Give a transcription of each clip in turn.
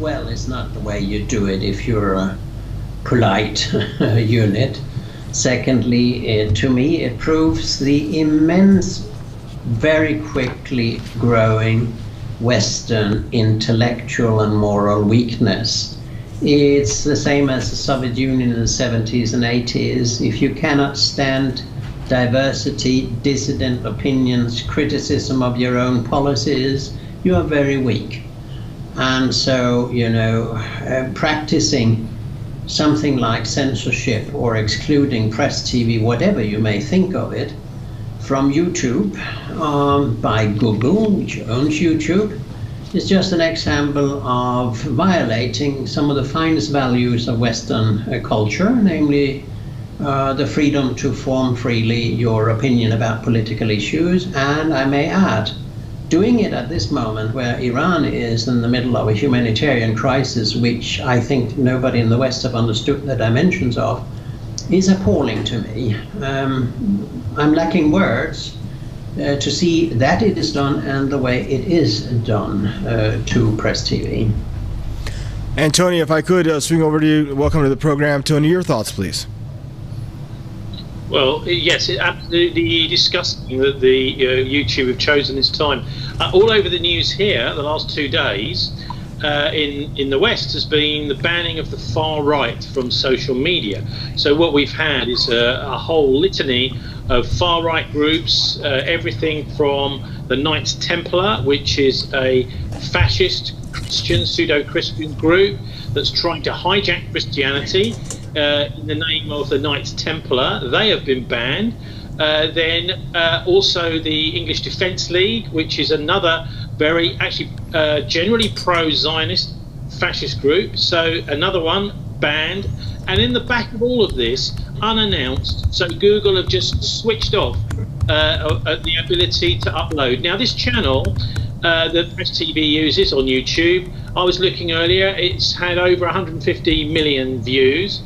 well, it's not the way you do it if you're a polite unit. Secondly, to me, it proves the immense, very quickly growing Western intellectual and moral weakness. It's the same as the Soviet Union in the 70s and 80s. If you cannot stand diversity, dissident opinions, criticism of your own policies, you are very weak. And so, you know, practicing something like censorship or excluding Presstv, whatever you may think of it, from YouTube by Google, which owns YouTube, is just an example of violating some of the finest values of Western culture, namely the freedom to form freely your opinion about political issues, and I may add, doing it at this moment where Iran is in the middle of a humanitarian crisis, which I think nobody in the West have understood the dimensions of, is appalling to me. I'm lacking words to see that it is done and the way it is done to Presstv. And Tony, if I could swing over to you, welcome to the program. Tony, your thoughts, please. Well, yes, it's absolutely disgusting that the YouTube have chosen this time. All over the news here, the last 2 days, in the West has been the banning of the far right from social media. So what we've had is a whole litany of far right groups, everything from the Knights Templar, which is a fascist Christian, pseudo-Christian group that's trying to hijack Christianity in the name of the Knights Templar. They have been banned. Then also the English Defence League, which is another very generally pro-Zionist fascist group, so another one banned. And in the back of all of this, unannounced, so Google have just switched off the ability to upload. Now this channel that Presstv uses on YouTube, I was looking earlier, it's had over 150 million views.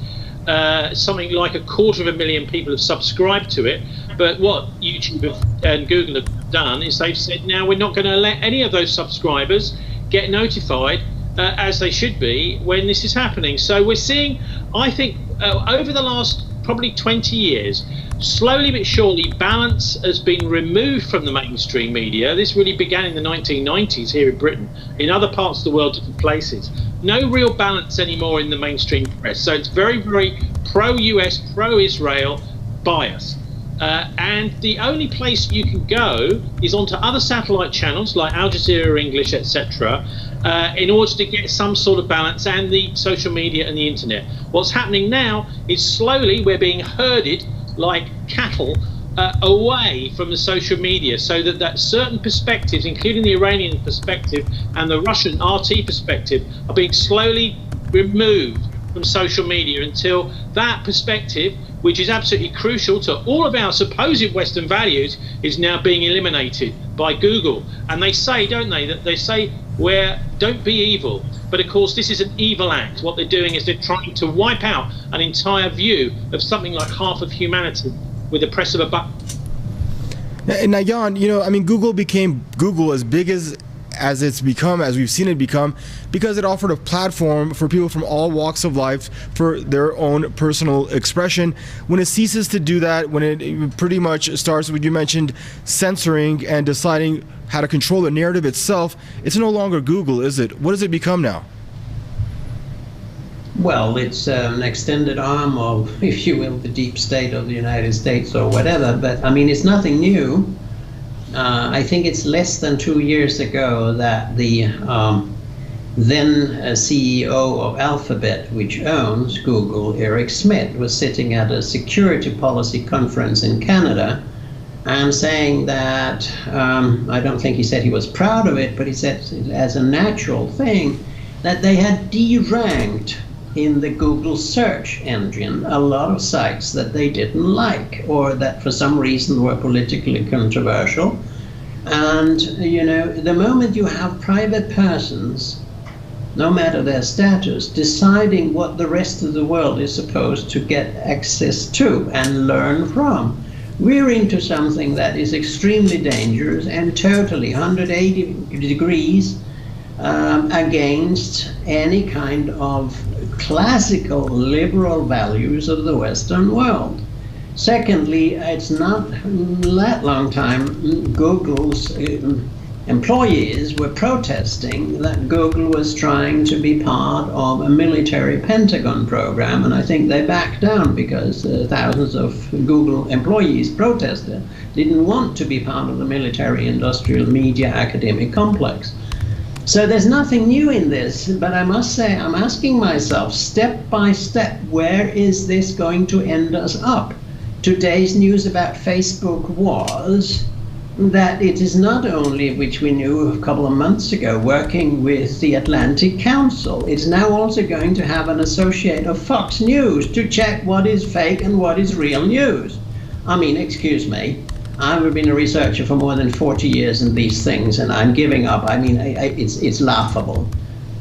Something like 250,000 people have subscribed to it. But what YouTube and Google have done is they've said, now we're not going to let any of those subscribers get notified as they should be when this is happening. So we're seeing, I think, over the last probably 20 years, slowly but surely, balance has been removed from the mainstream media. This really began in the 1990s here in Britain. In other parts of the world, different places. No real balance anymore in the mainstream press. So it's very, very pro-US, pro-Israel bias. And the only place you can go is onto other satellite channels like Al Jazeera English, etc., in order to get some sort of balance, and the social media and the internet. What's happening now is slowly we're being herded like cattle away from the social media, so that certain perspectives, including the Iranian perspective and the Russian RT perspective, are being slowly removed from social media until that perspective, which is absolutely crucial to all of our supposed Western values, is now being eliminated by Google. And they say, don't they, that they say, don't be evil. But of course, this is an evil act. What they're doing is they're trying to wipe out an entire view of something like half of humanity with the press of a button. Now, Jan, you know, I mean, Google became Google as big as it's become, as we've seen it become, because it offered a platform for people from all walks of life for their own personal expression. When it ceases to do that, when it pretty much starts, what you mentioned, censoring and deciding how to control the narrative itself, it's no longer Google, is it? What does it become now? Well, it's an extended arm of, if you will, the deep state of the United States or whatever. But I mean, it's nothing new. I think it's less than 2 years ago that the then CEO of Alphabet, which owns Google, Eric Schmidt, was sitting at a security policy conference in Canada and saying that, I don't think he said he was proud of it, but he said as a natural thing, that they had deranked in the Google search engine a lot of sites that they didn't like, or that for some reason were politically controversial. And you know, the moment you have private persons, no matter their status, deciding what the rest of the world is supposed to get access to and learn from, we're into something that is extremely dangerous and totally 180 degrees against any kind of classical liberal values of the Western world. Secondly, it's not that long time Google's employees were protesting that Google was trying to be part of a military Pentagon program, and I think they backed down because thousands of Google employees protested, didn't want to be part of the military industrial media academic complex. So there's nothing new in this, but I must say I'm asking myself step by step, where is this going to end us up? Today's news about Facebook was that it is not only, which we knew a couple of months ago, working with the Atlantic Council, it's now also going to have an associate of Fox News to check what is fake and what is real news. I mean, excuse me, I've been a researcher for more than 40 years in these things, and I'm giving up. I mean, it's laughable.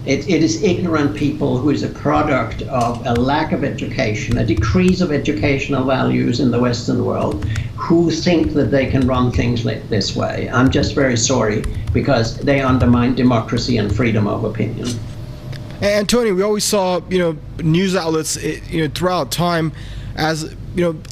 It is ignorant people who is a product of a lack of education, a decrease of educational values in the Western world, who think that they can run things like this way. I'm just very sorry, because they undermine democracy and freedom of opinion. And Tony, we always saw, news outlets, throughout time as,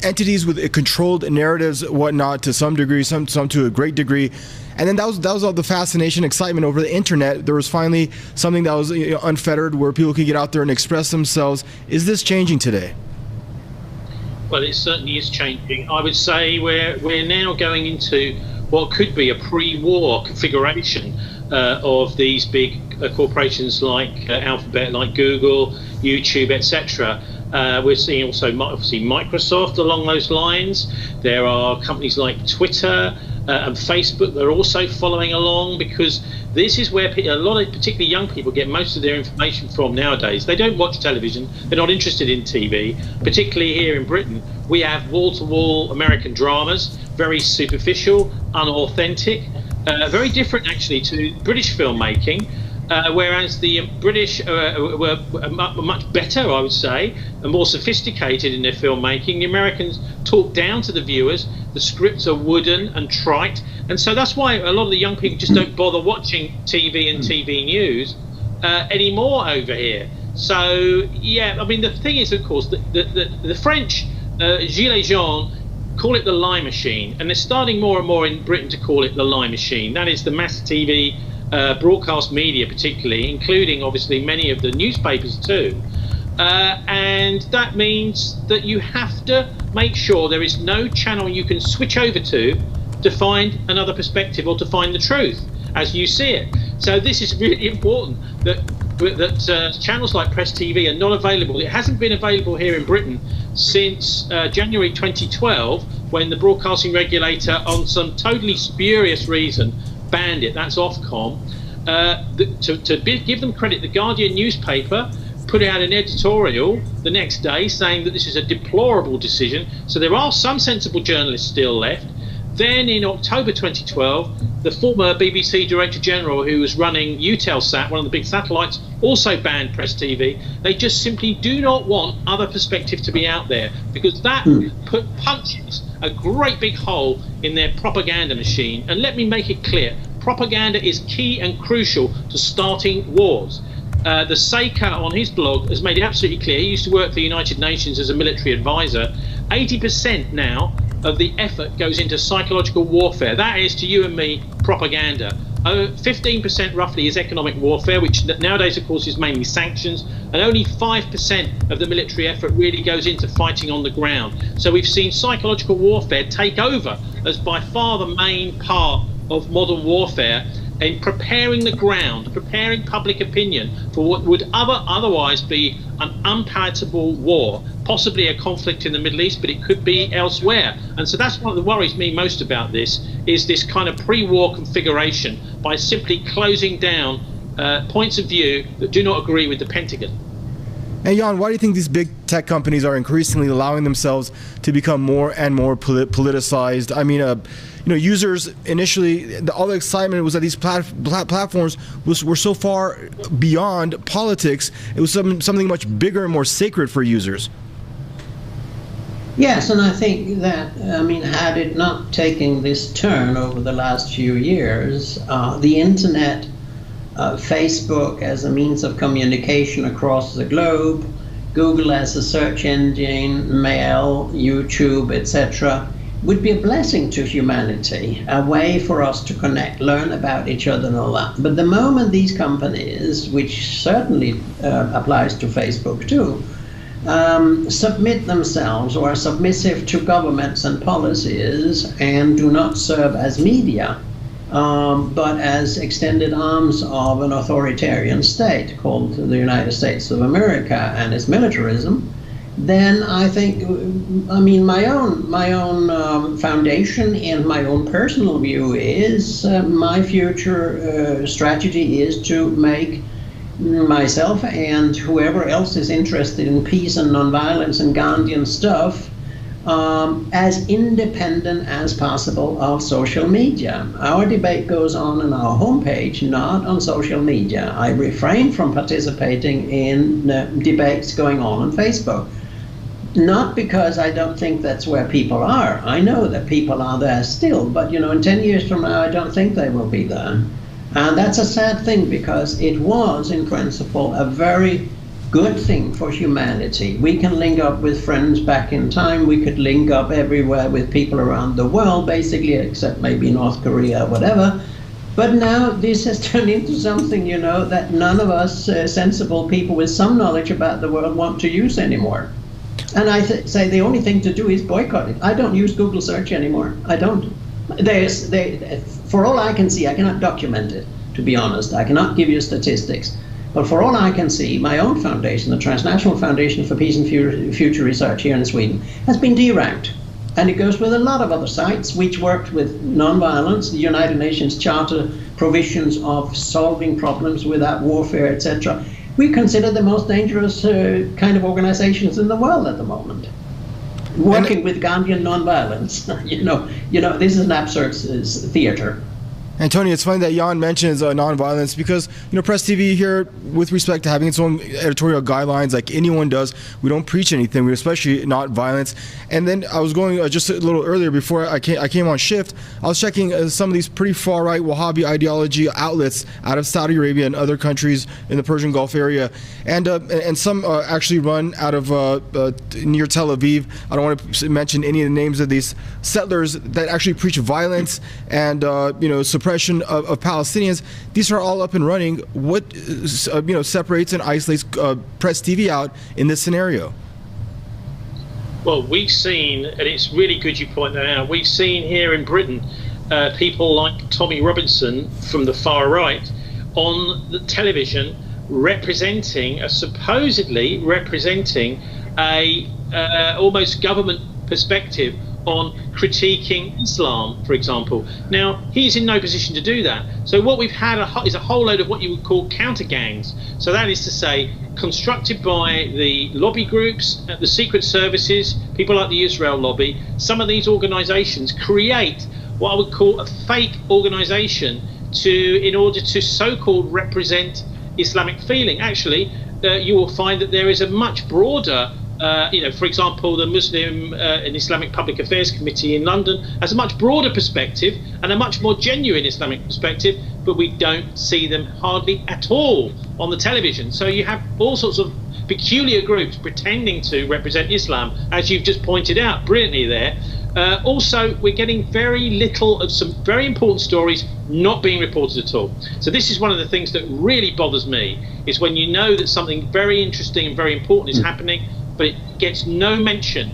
entities with controlled narratives, whatnot, to some degree, some to a great degree. And then that was all the fascination, excitement over the internet. There was finally something that was unfettered, where people could get out there and express themselves. Is this changing today? Well, it certainly is changing. I would say we're now going into what could be a pre-war configuration of these big corporations like Alphabet, like Google, YouTube, etc. We're seeing also obviously Microsoft along those lines. There are companies like Twitter and Facebook that are also following along, because this is where a lot of particularly young people get most of their information from nowadays. They don't watch television, they're not interested in TV. Particularly here in Britain, we have wall-to-wall American dramas, very superficial, unauthentic, very different actually to British filmmaking. Whereas the British were much better, I would say, and more sophisticated in their filmmaking. The Americans talk down to the viewers. The scripts are wooden and trite, and so that's why a lot of the young people just don't bother watching TV and TV news anymore over here. So yeah, I mean, the thing is, of course, the French Gilets jaunes call it the lie machine, and they're starting more and more in Britain to call it the lie machine. That is the mass TV broadcast media, particularly, including obviously many of the newspapers too. And that means that you have to make sure there is no channel you can switch over to find another perspective or to find the truth as you see it. So this is really important, that channels like Presstv are not available. It hasn't been available here in Britain since January 2012, when the broadcasting regulator, on some totally spurious reason, banned it. That's Ofcom. Give them credit, the Guardian newspaper put out an editorial the next day saying that this is a deplorable decision. So there are some sensible journalists still left. Then in October 2012, the former BBC Director General, who was running Eutelsat, one of the big satellites, also banned Presstv. They just simply do not want other perspective to be out there, because that punches a great big hole in their propaganda machine. And let me make it clear, propaganda is key and crucial to starting wars. The Seika on his blog has made it absolutely clear. He used to work for the United Nations as a military advisor. 80% now of the effort goes into psychological warfare. That is, to you and me, propaganda. 15% roughly is economic warfare, which nowadays, of course, is mainly sanctions, and only 5% of the military effort really goes into fighting on the ground. So we've seen psychological warfare take over as by far the main part of modern warfare, in preparing the ground, preparing public opinion for what would otherwise be an unpalatable war, possibly a conflict in the Middle East, but it could be elsewhere. And so that's what worries me most about this, is this kind of pre-war configuration by simply closing down points of view that do not agree with the Pentagon. And Jan, why do you think these big tech companies are increasingly allowing themselves to become more and more politicized? I mean, users initially, all the excitement was that these platforms were so far beyond politics. It was something much bigger and more sacred for users. Yes, and I think that, had it not taken this turn over the last few years, the internet Facebook as a means of communication across the globe, Google as a search engine, mail, YouTube, etc., would be a blessing to humanity, a way for us to connect, learn about each other and all that. But the moment these companies, which certainly applies to Facebook too, submit themselves or are submissive to governments and policies and do not serve as media, but as extended arms of an authoritarian state called the United States of America and its militarism, then I think, I mean, my own foundation and my own personal view is my future strategy is to make myself and whoever else is interested in peace and nonviolence and Gandhian stuff as independent as possible of social media. Our debate goes on our homepage, not on social media. I refrain from participating in debates going on Facebook. Not because I don't think that's where people are. I know that people are there still, but you know, in 10 years from now, I don't think they will be there. And that's a sad thing, because it was, in principle, a very good thing for humanity. We can link up with friends back in time. We could link up everywhere with people around the world, basically, except maybe North Korea or whatever. But now this has turned into something, you know, that none of us sensible people with some knowledge about the world want to use anymore. And I say the only thing to do is boycott it. I don't use Google search anymore. I don't. For all I can see, I cannot document it, to be honest. I cannot give you statistics. But for all I can see, my own foundation, the Transnational Foundation for Peace and Future Research here in Sweden, has been deranked. And it goes with a lot of other sites which worked with nonviolence, the United Nations Charter provisions of solving problems without warfare, etc. We consider the most dangerous kind of organizations in the world at the moment, working with Gandhian nonviolence. you know, this is an absurd theater. And Tony, it's funny that Jan mentions nonviolence, because, you know, Presstv here, with respect to having its own editorial guidelines like anyone does, we don't preach anything, especially not violence. And then I was going just a little earlier before I came on shift, I was checking some of these pretty far-right Wahhabi ideology outlets out of Saudi Arabia and other countries in the Persian Gulf area, and some actually run out of near Tel Aviv. I don't want to mention any of the names of these settlers that actually preach violence and you know, suppression of Palestinians. These are all up and running. What you know, separates and isolates Presstv out in this scenario? Well, we've seen, and it's really good you point that out, we've seen here in Britain people like Tommy Robinson from the far right on the television supposedly representing a almost government perspective on critiquing Islam, for example. Now, he's in no position to do that. So what we've had is a whole load of what you would call counter gangs. So that is to say, constructed by the lobby groups, the secret services, people like the Israel lobby. Some of these organizations create what I would call a fake organization in order to so-called represent Islamic feeling. Actually, you will find that there is a much broader you know, for example, the Muslim and Islamic Public Affairs Committee in London has a much broader perspective and a much more genuine Islamic perspective, but we don't see them hardly at all on the television. So you have all sorts of peculiar groups pretending to represent Islam, as you've just pointed out brilliantly there. Also, we're getting very little of some very important stories not being reported at all. So this is one of the things that really bothers me, is when you know that something very interesting and very important is happening, but it gets no mention.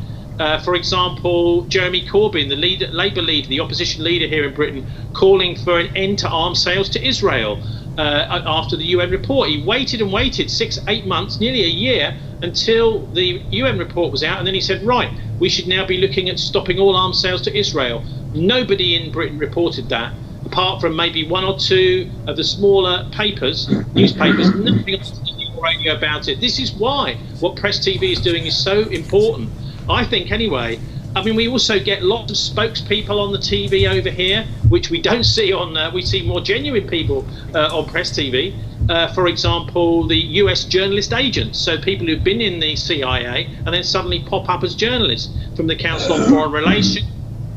For example, Jeremy Corbyn, the Labour leader, the opposition leader here in Britain, calling for an end to arms sales to Israel after the UN report. He waited and waited 6, 8 months, nearly a year, until the UN report was out, and then he said, right, we should now be looking at stopping all arms sales to Israel. Nobody in Britain reported that, apart from maybe one or two of the smaller newspapers, nothing else on the radio about it. This is why what Presstv is doing is so important, I think, anyway. I mean, we also get lots of spokespeople on the TV over here, which we don't see on, we see more genuine people on Presstv. For example, the US journalist agents, so people who've been in the CIA and then suddenly pop up as journalists, from the Council on Foreign Relations,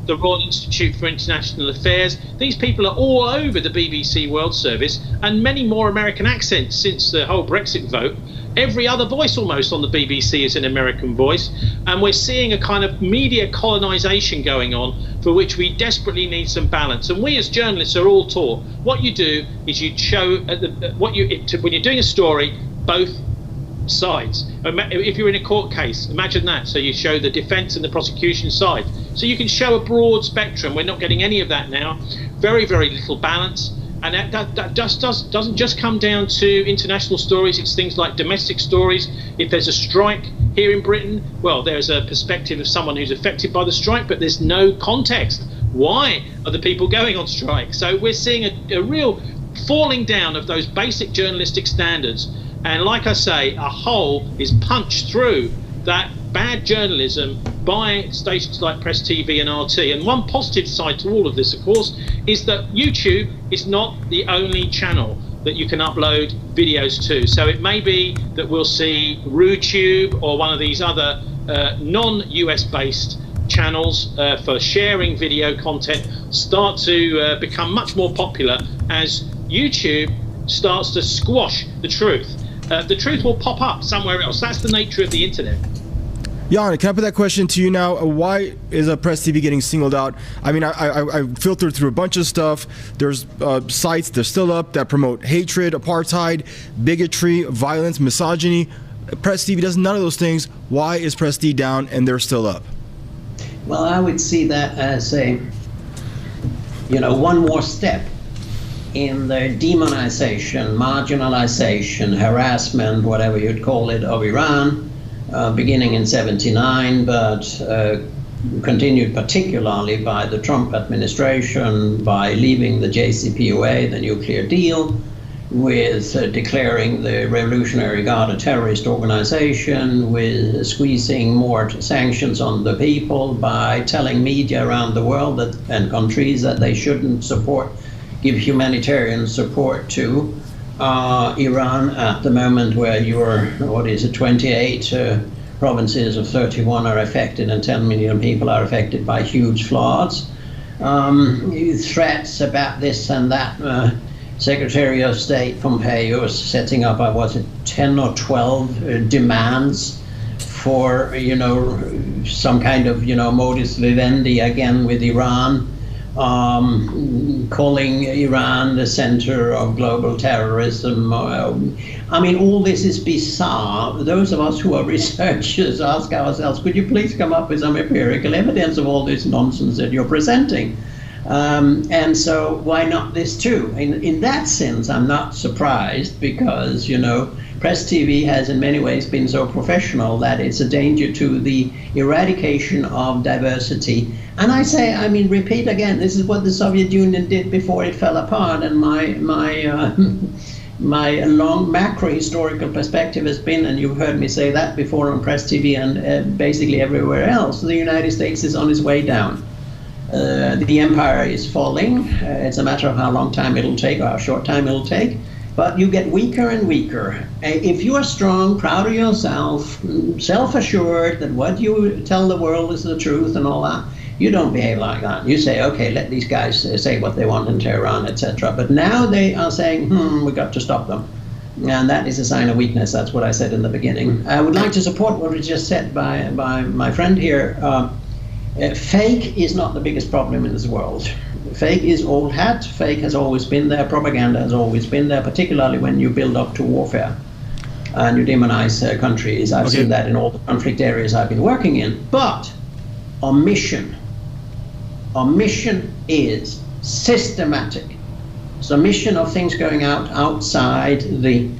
the Royal Institute for International Affairs. These people are all over the BBC World Service, and many more American accents since the whole Brexit vote. Every other voice almost on the BBC is an American voice, and we're seeing a kind of media colonization going on for which we desperately need some balance. And we as journalists are all taught what you do is you show when you're doing a story, both sides. If you're in a court case, imagine that. So you show the defense and the prosecution side. So you can show a broad spectrum. We're not getting any of that now. Very, very little balance. And that just doesn't just come down to international stories. It's things like domestic stories. If there's a strike here in Britain, well, there's a perspective of someone who's affected by the strike, but there's no context. Why are the people going on strike? So we're seeing a real falling down of those basic journalistic standards. And like I say, a hole is punched through that bad journalism by stations like Presstv and RT. And one positive side to all of this, of course, is that YouTube is not the only channel that you can upload videos to. So it may be that we'll see RooTube or one of these other non-US based channels for sharing video content start to become much more popular as YouTube starts to squash the truth. The truth will pop up somewhere else. That's the nature of the internet. Jan, can I put that question to you now? Why is Presstv getting singled out? I mean, I filtered through a bunch of stuff. There's sites, they're still up, that promote hatred, apartheid, bigotry, violence, misogyny. Presstv does none of those things. Why is Presstv down and they're still up? Well, I would see that as a, one more step in the demonization, marginalization, harassment, whatever you'd call it, of Iran, beginning in '79, but continued particularly by the Trump administration, by leaving the JCPOA, the nuclear deal, with declaring the Revolutionary Guard a terrorist organization, with squeezing more sanctions on the people, by telling media around the world and countries that they shouldn't give humanitarian support to Iran at the moment, where 28 provinces of 31 are affected and 10 million people are affected by huge floods. Threats about this and that. Secretary of State Pompeo is setting up, 10 or 12 demands for, some kind of, modus vivendi again with Iran. Calling Iran the center of global terrorism. I mean, all this is bizarre. Those of us who are researchers ask ourselves, could you please come up with some empirical evidence of all this nonsense that you're presenting? And so why not this too? In that sense, I'm not surprised, because, Presstv has in many ways been so professional that it's a danger to the eradication of diversity. And repeat again, this is what the Soviet Union did before it fell apart. And my long macro-historical perspective has been, and you've heard me say that before on Presstv and basically everywhere else, the United States is on its way down. The empire is falling. It's a matter of how long time it'll take or how short time it'll take. But you get weaker and weaker. If you are strong, proud of yourself, self-assured that what you tell the world is the truth and all that, you don't behave like that. You say, okay, let these guys say what they want in Tehran, etc. But now they are saying, we've got to stop them. And that is a sign of weakness. That's what I said in the beginning. I would like to support what was just said by my friend here. Fake is not the biggest problem in this world. Fake is old hat. Fake has always been there. Propaganda has always been there, particularly when you build up to warfare and you demonize countries. I've seen that in all the conflict areas I've been working in. But omission is systematic. It's omission of things going outside the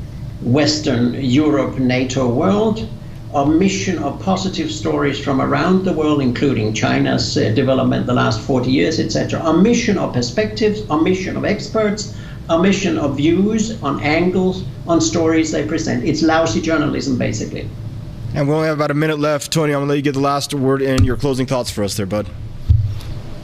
Western Europe, NATO world. Omission of positive stories from around the world, including China's development the last 40 years, etc. Omission of perspectives, omission of experts, omission of views on angles, on stories they present. It's lousy journalism, basically. And we only have about a minute left. Tony, I'm going to let you get the last word in, your closing thoughts for us there, bud.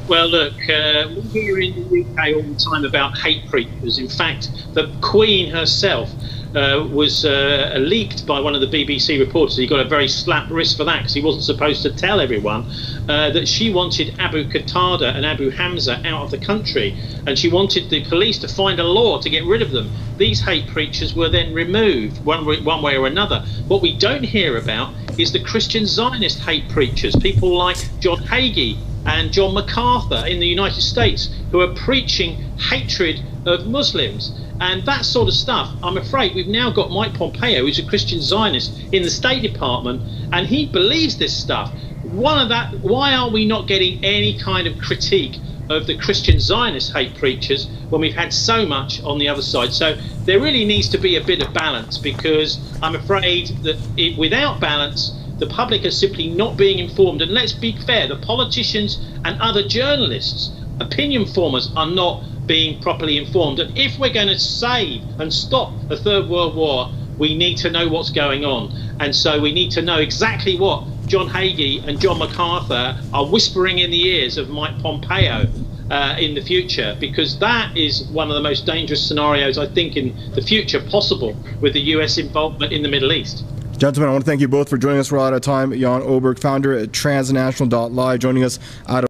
Well, look, we hear in the UK all the time about hate preachers. In fact, the Queen herself was leaked by one of the BBC reporters. He got a very slap wrist for that because he wasn't supposed to tell everyone that she wanted Abu Qatada and Abu Hamza out of the country, and she wanted the police to find a law to get rid of them. These hate preachers were then removed one way or another. What we don't hear about is the Christian Zionist hate preachers, people like John Hagee and John MacArthur in the United States, who are preaching hatred of Muslims. And that sort of stuff, I'm afraid we've now got Mike Pompeo, who's a Christian Zionist in the State Department, and he believes this stuff. Why are we not getting any kind of critique of the Christian Zionist hate preachers when we've had so much on the other side? So there really needs to be a bit of balance, because I'm afraid that without balance, the public are simply not being informed. And let's be fair, the politicians and other journalists, opinion formers, are not being properly informed. And if we're going to save and stop a third world war, we need to know what's going on. And so we need to know exactly what John Hagee and John MacArthur are whispering in the ears of Mike Pompeo in the future, because that is one of the most dangerous scenarios, I think, in the future possible with the US involvement in the Middle East. Gentlemen, I want to thank you both for joining us. We're out of time. Jan Oberg, founder at Transnational.Live, joining us out of